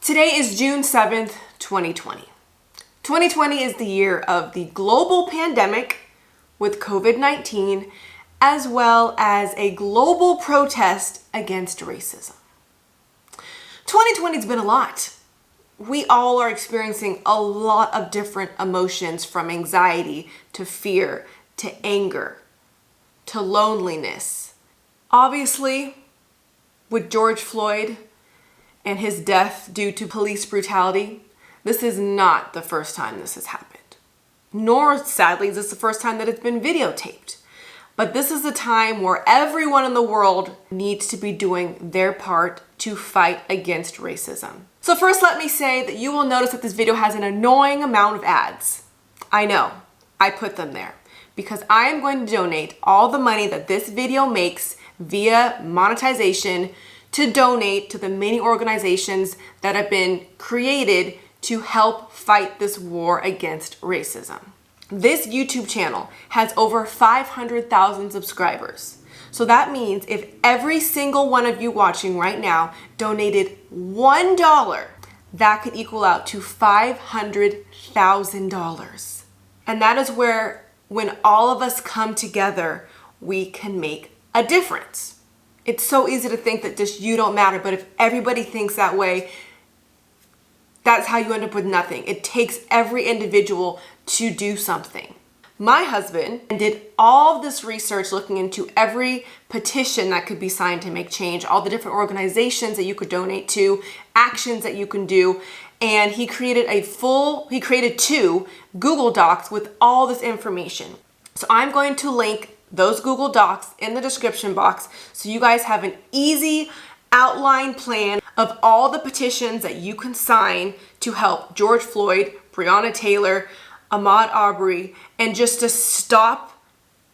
Today is June 7th, 2020. 2020 is the year of the global pandemic with COVID-19, as well as a global protest against racism. 2020 has been a lot. We all are experiencing a lot of different emotions, from anxiety to fear to anger to loneliness. Obviously, with George Floyd and his death due to police brutality, this is not the first time this has happened. Nor, sadly, is this the first time that it's been videotaped. But this is a time where everyone in the world needs to be doing their part to fight against racism. So first, let me say that you will notice that this video has an annoying amount of ads. I know, I put them there because I am going to donate all the money that this video makes via monetization to donate to the many organizations that have been created to help fight this war against racism. This YouTube channel has over 500,000 subscribers. So that means if every single one of you watching right now donated $1, that could equal out to $500,000. And that is where, when all of us come together, we can make a difference. It's so easy to think that just you don't matter, but if everybody thinks that way, that's how you end up with nothing. It takes every individual to do something. My husband did all of this research looking into every petition that could be signed to make change, all the different organizations that you could donate to, actions that you can do, and he created two Google Docs with all this information. So I'm going to link those Google Docs in the description box so you guys have an easy outline plan of all the petitions that you can sign to help George Floyd, Breonna Taylor, Ahmaud Arbery, and just to stop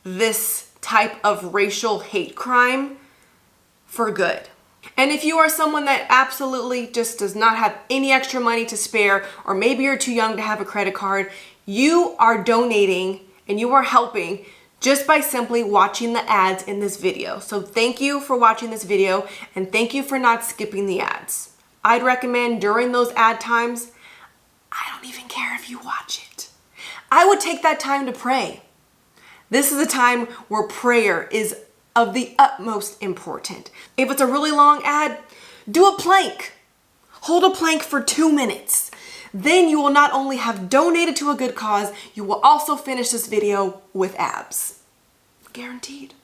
this type of racial hate crime for good. And if you are someone that absolutely just does not have any extra money to spare, or maybe you're too young to have a credit card, you are donating and you are helping just by simply watching the ads in this video. So thank you for watching this video, and thank you for not skipping the ads. I'd recommend during those ad times, I don't even care if you watch it. I would take that time to pray. This is a time where prayer is of the utmost important. If it's a really long ad, do a plank. Hold a plank for 2 minutes. Then you will not only have donated to a good cause, you will also finish this video with abs. Guaranteed.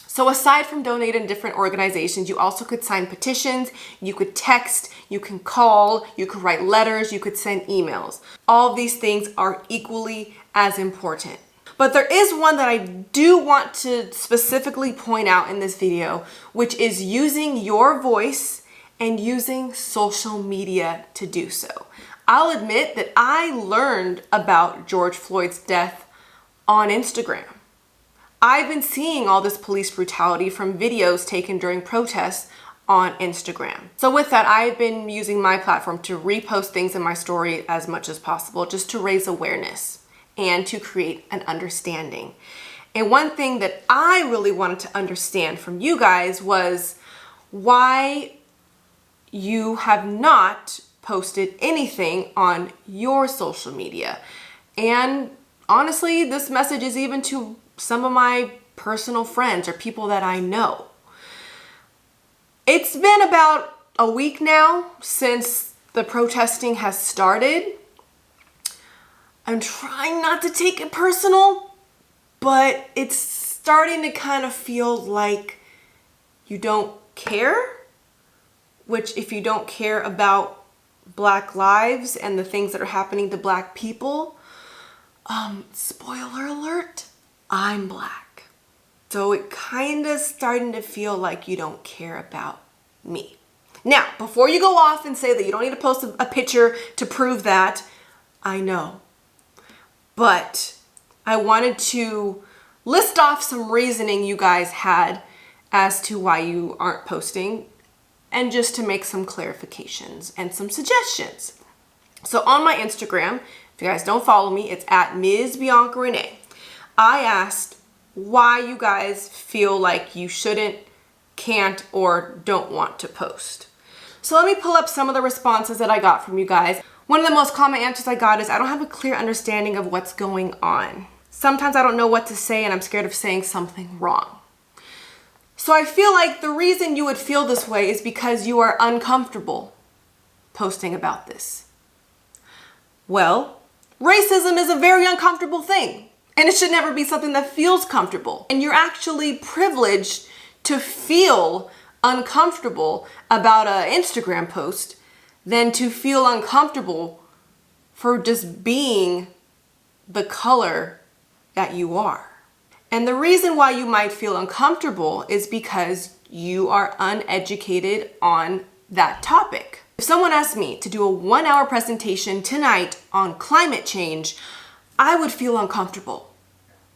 So aside from donating to different organizations, you also could sign petitions, you could text, you can call, you could write letters, you could send emails. All of these things are equally as important. But there is one that I do want to specifically point out in this video, which is using your voice and using social media to do so. I'll admit that I learned about George Floyd's death on Instagram. I've been seeing all this police brutality from videos taken during protests on Instagram. So with that, I've been using my platform to repost things in my story as much as possible, just to raise awareness and to create an understanding. And one thing that I really wanted to understand from you guys was why you have not posted anything on your social media. And honestly, this message is even to some of my personal friends or people that I know. It's been about a week now since the protesting has started. I'm trying not to take it personal, but it's starting to kind of feel like you don't care. Which, if you don't care about Black lives and the things that are happening to Black people, spoiler alert, I'm Black. So it kind of starting to feel like you don't care about me. Now, before you go off and say that you don't need to post a picture to prove that, I know. But I wanted to list off some reasoning you guys had as to why you aren't posting, and just to make some clarifications and some suggestions. So on my Instagram, if you guys don't follow me, it's at Ms. BiancaRenee. I asked why you guys feel like you shouldn't, can't, or don't want to post. So let me pull up some of the responses that I got from you guys. One of the most common answers I got is, I don't have a clear understanding of what's going on. Sometimes I don't know what to say and I'm scared of saying something wrong. So I feel like the reason you would feel this way is because you are uncomfortable posting about this. Well, racism is a very uncomfortable thing, and it should never be something that feels comfortable. And you're actually privileged to feel uncomfortable about an Instagram post than to feel uncomfortable for just being the color that you are. And the reason why you might feel uncomfortable is because you are uneducated on that topic. If someone asked me to do a 1-hour presentation tonight on climate change, I would feel uncomfortable.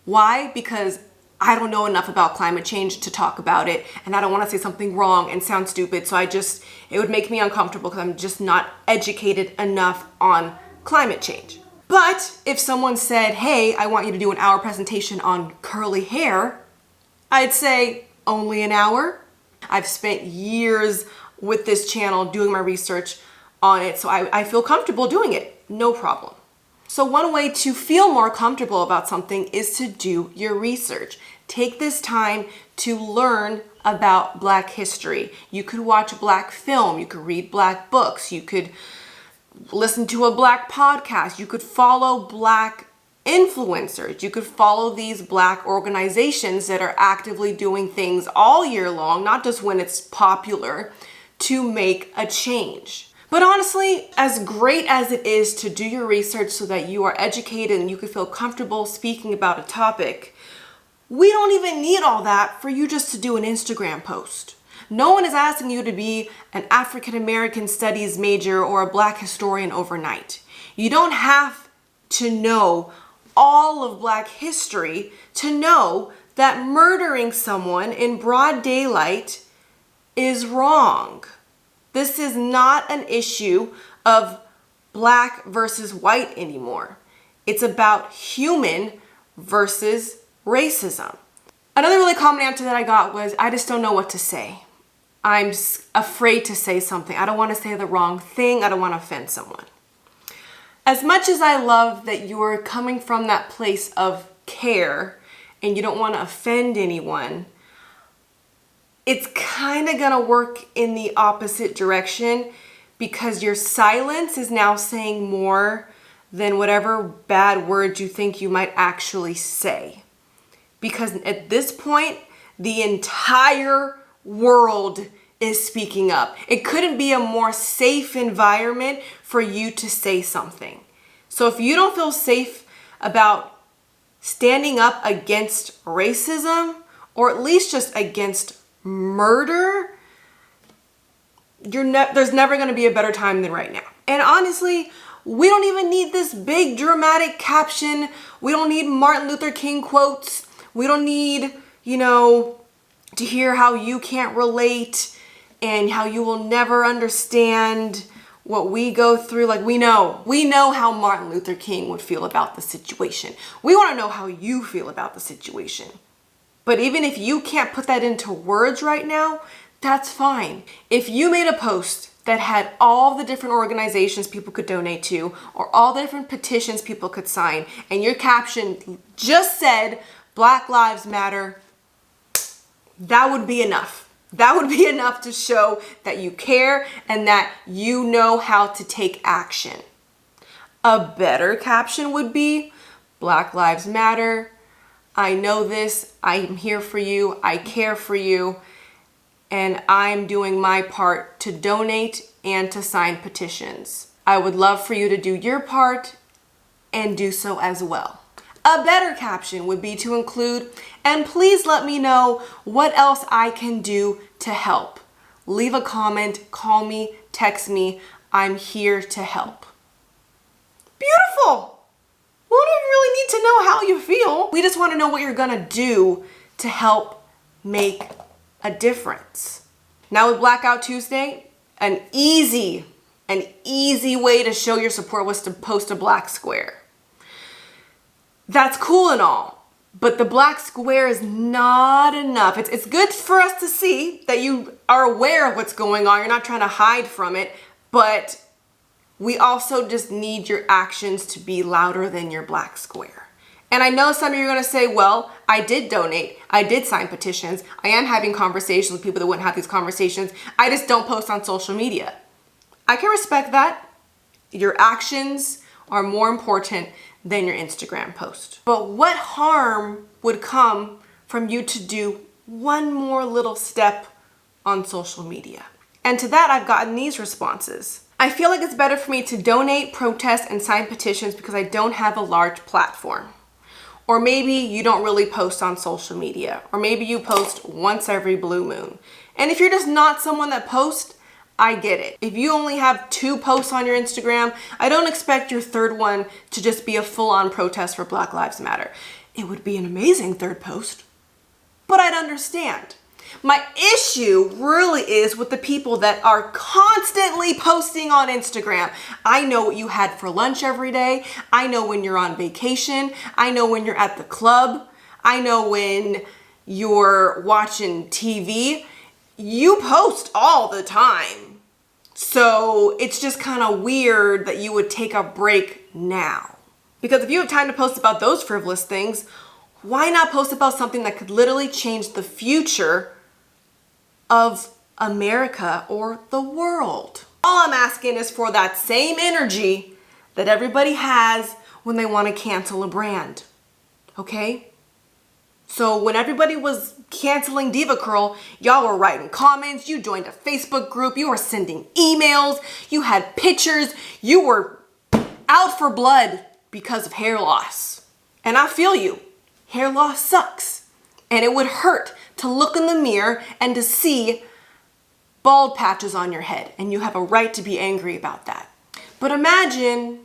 Why? Because I don't know enough about climate change to talk about it, and I don't want to say something wrong and sound stupid, so it would make me uncomfortable because I'm just not educated enough on climate change. But if someone said, hey, I want you to do an hour presentation on curly hair, I'd say, only an hour? I've spent years with this channel doing my research on it, so I feel comfortable doing it, no problem. So one way to feel more comfortable about something is to do your research. Take this time to learn about Black history. You could watch Black film, you could read Black books, you could listen to a Black podcast, you could follow Black influencers, you could follow these Black organizations that are actively doing things all year long, not just when it's popular, to make a change. But honestly, as great as it is to do your research so that you are educated and you can feel comfortable speaking about a topic, we don't even need all that for you just to do an Instagram post. No one is asking you to be an African American studies major or a Black historian overnight. You don't have to know all of Black history to know that murdering someone in broad daylight is wrong. This is not an issue of Black versus white anymore. It's about human versus racism. Another really common answer that I got was, I just don't know what to say. I'm afraid to say something. I don't want to say the wrong thing. I don't want to offend someone. As much as I love that you're coming from that place of care and you don't want to offend anyone, it's kind of gonna work in the opposite direction, because your silence is now saying more than whatever bad words you think you might actually say. Because at this point, the entire world is speaking up. It couldn't be a more safe environment for you to say something. So if you don't feel safe about standing up against racism, or at least just against murder, there's never going to be a better time than right now. And honestly, we don't even need this big dramatic caption. We don't need Martin Luther King quotes. We don't need, to hear how you can't relate and how you will never understand what we go through. Like, we know how Martin Luther King would feel about the situation. We want to know how you feel about the situation. But even if you can't put that into words right now, that's fine. If you made a post that had all the different organizations people could donate to, or all the different petitions people could sign, and your caption just said, Black Lives Matter, that would be enough. That would be enough to show that you care and that you know how to take action. A better caption would be, Black Lives Matter, I know this, I am here for you, I care for you, and I'm doing my part to donate and to sign petitions. I would love for you to do your part and do so as well. A better caption would be to include, and please let me know what else I can do to help. Leave a comment, call me, text me, I'm here to help. Beautiful! We don't really need to know how you feel. We just want to know what you're gonna do to help make a difference. Now with Blackout Tuesday, an easy way to show your support was to post a black square. That's cool and all, But the black square is not enough. It's good for us to see that you are aware of what's going on. You're not trying to hide from it, but we also just need your actions to be louder than your black square. And I know some of you are going to say, well, I did donate. I did sign petitions. I am having conversations with people that wouldn't have these conversations. I just don't post on social media. I can respect that. Your actions are more important than your Instagram post. But what harm would come from you to do one more little step on social media? And to that, I've gotten these responses. I feel like it's better for me to donate, protest, and sign petitions because I don't have a large platform. Or maybe you don't really post on social media. Or maybe you post once every blue moon. And if you're just not someone that posts, I get it. If you only have 2 posts on your Instagram, I don't expect your third one to just be a full-on protest for Black Lives Matter. It would be an amazing third post, but I'd understand. My issue really is with the people that are constantly posting on Instagram. I know what you had for lunch every day. I know when you're on vacation. I know when you're at the club. I know when you're watching TV. You post all the time. So it's just kind of weird that you would take a break now. Because if you have time to post about those frivolous things, why not post about something that could literally change the future of America or the world? All I'm asking is for that same energy that everybody has when they want to cancel a brand. Okay? So when everybody was canceling Diva Curl, y'all were writing comments, you joined a Facebook group, you were sending emails, you had pictures, you were out for blood because of hair loss. And I feel you. Hair loss sucks. And it would hurt to look in the mirror and to see bald patches on your head. And you have a right to be angry about that. But imagine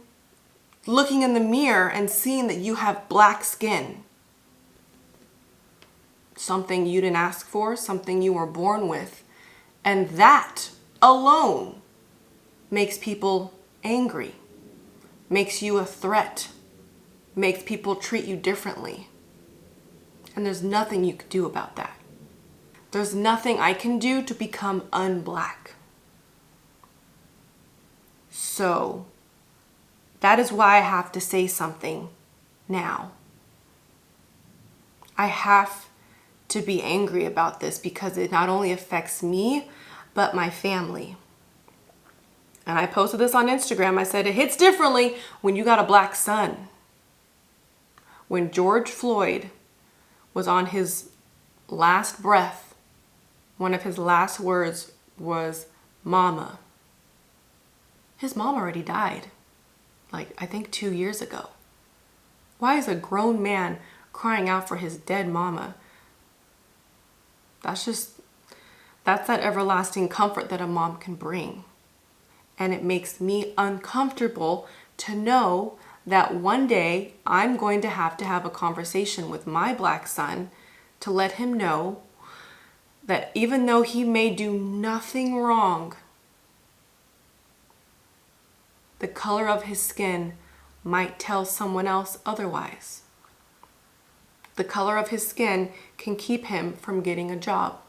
looking in the mirror and seeing that you have black skin. Something you didn't ask for, something you were born with. And that alone makes people angry, makes you a threat, makes people treat you differently. And there's nothing you can do about that. There's nothing I can do to become unblack. So that is why I have to say something now. I have to be angry about this because it not only affects me, but my family. And I posted this on Instagram. I said, it hits differently when you got a black son. When George Floyd was on his last breath, one of his last words was, "Mama." His mom already died, I think 2 years ago. Why is a grown man crying out for his dead mama? That's that everlasting comfort that a mom can bring. And it makes me uncomfortable to know that one day I'm going to have a conversation with my black son to let him know that even though he may do nothing wrong, the color of his skin might tell someone else otherwise. The color of his skin can keep him from getting a job.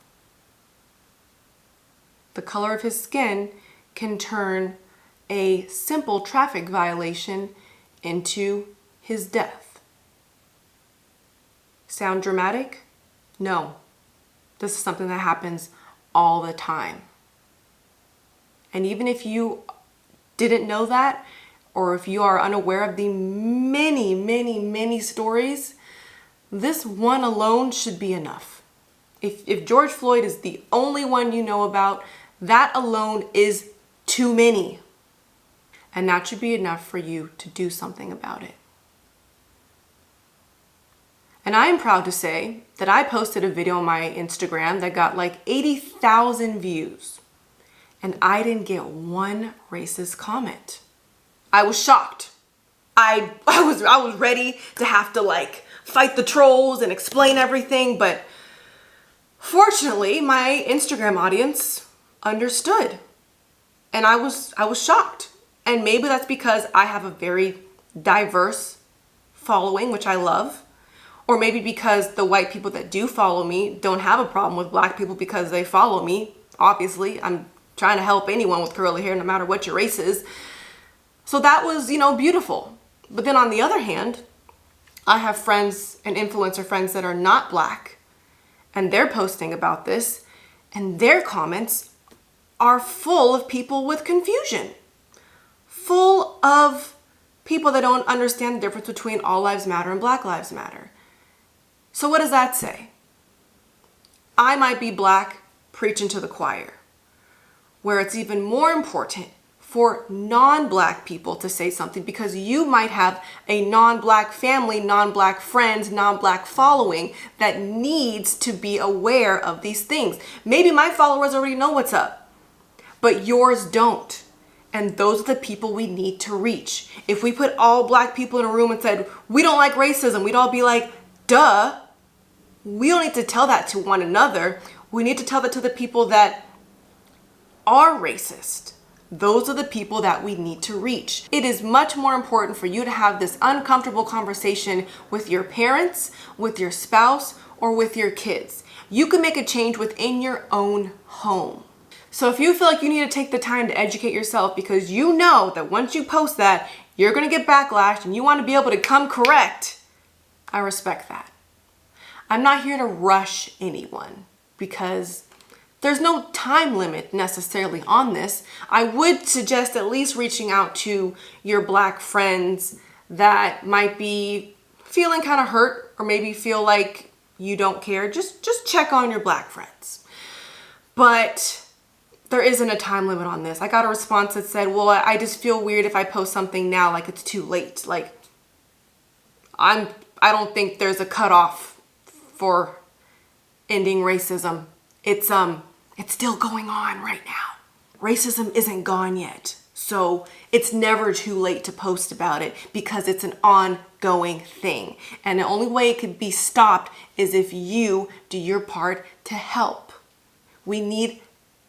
The color of his skin can turn a simple traffic violation into his death. Sound dramatic? No. This is something that happens all the time. And even if you didn't know that, or if you are unaware of the many, many, many stories, this one alone should be enough. If George Floyd is the only one you know about, that alone is too many. And that should be enough for you to do something about it. And I am proud to say that I posted a video on my Instagram that got 80,000 views. And I didn't get one racist comment. I was shocked. I was ready to have to fight the trolls and explain everything, but fortunately my Instagram audience understood. And I was shocked. And maybe that's because I have a very diverse following, which I love, Or maybe because the white people that do follow me don't have a problem with black people because they follow me. Obviously, I'm trying to help anyone with curly hair no matter what your race is. So that was, beautiful. But then on the other hand, I have friends and influencer friends that are not black, and they're posting about this, and their comments are full of people with confusion, full of people that don't understand the difference between All Lives Matter and Black Lives Matter. So what does that say? I might be black preaching to the choir, where it's even more important for non-black people to say something, because you might have a non-black family, non-black friends, non-black following that needs to be aware of these things. Maybe my followers already know what's up, but yours don't. And those are the people we need to reach. If we put all black people in a room and said, we don't like racism, we'd all be like, duh. We don't need to tell that to one another. We need to tell that to the people that are racist. Those are the people that we need to reach. It is much more important for you to have this uncomfortable conversation with your parents, with your spouse, or with your kids. You can make a change within your own home. So if you feel like you need to take the time to educate yourself because you know that once you post that, you're going to get backlash and you want to be able to come correct, I respect that. I'm not here to rush anyone because there's no time limit necessarily on this. I would suggest at least reaching out to your black friends that might be feeling kind of hurt or maybe feel like you don't care. Just check on your black friends. But there isn't a time limit on this. I got a response that said, well, I just feel weird if I post something now, like it's too late. Like, I don't think there's a cutoff for ending racism. It's still going on right now. Racism isn't gone yet. So it's never too late to post about it because it's an ongoing thing. And the only way it could be stopped is if you do your part to help. We need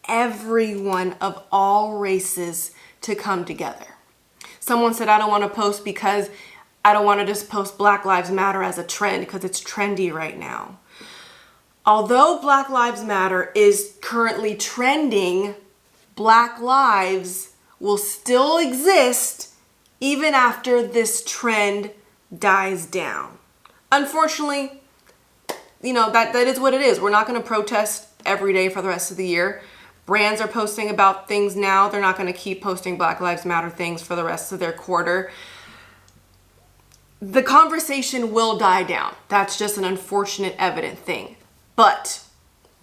everyone of all races to come together. Someone said, I don't want to post because I don't want to just post Black Lives Matter as a trend because it's trendy right now. Although Black Lives Matter is currently trending, Black lives will still exist even after this trend dies down. Unfortunately, that is what it is. We're not going to protest every day for the rest of the year. Brands are posting about things now. They're not going to keep posting Black Lives Matter things for the rest of their quarter. The conversation will die down. That's just an unfortunate, evident thing. But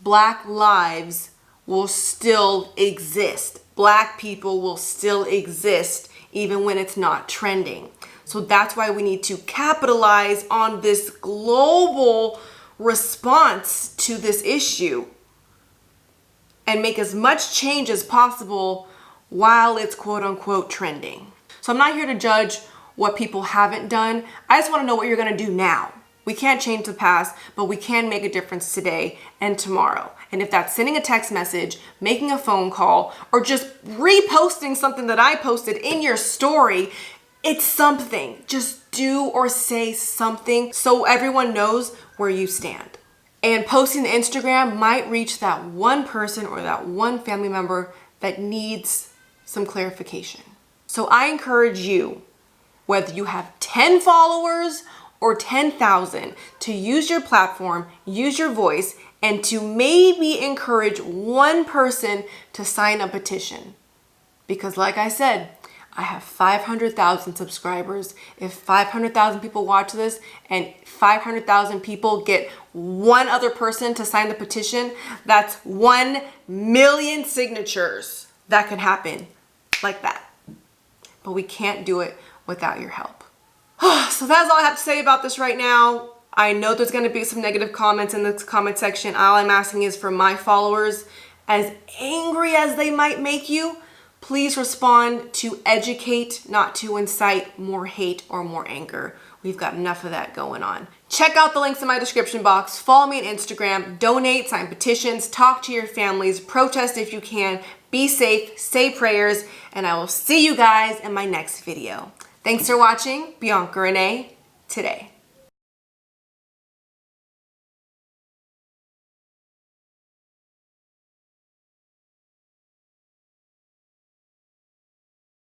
Black lives will still exist. Black people will still exist even when it's not trending. So that's why we need to capitalize on this global response to this issue and make as much change as possible while it's quote unquote trending. So I'm not here to judge what people haven't done. I just want to know what you're going to do now. We can't change the past, but we can make a difference today and tomorrow. And if that's sending a text message, making a phone call, or just reposting something that I posted in your story, it's something. Just do or say something so everyone knows where you stand. And posting to Instagram might reach that one person or that one family member that needs some clarification. So I encourage you, whether you have 10 followers or 10,000, to use your platform, use your voice, and to maybe encourage one person to sign a petition. Because like I said, I have 500,000 subscribers. If 500,000 people watch this and 500,000 people get one other person to sign the petition, that's 1 million signatures. That can happen like that. But we can't do it without your help. So that's all I have to say about this right now. I know there's going to be some negative comments in this comment section. All I'm asking is for my followers, as angry as they might make you, please respond to educate, not to incite more hate or more anger. We've got enough of that going on. Check out the links in my description box. Follow me on Instagram. Donate, sign petitions, talk to your families, protest if you can. Be safe, say prayers, and I will see you guys in my next video. Thanks for watching. Bianca Renee Today.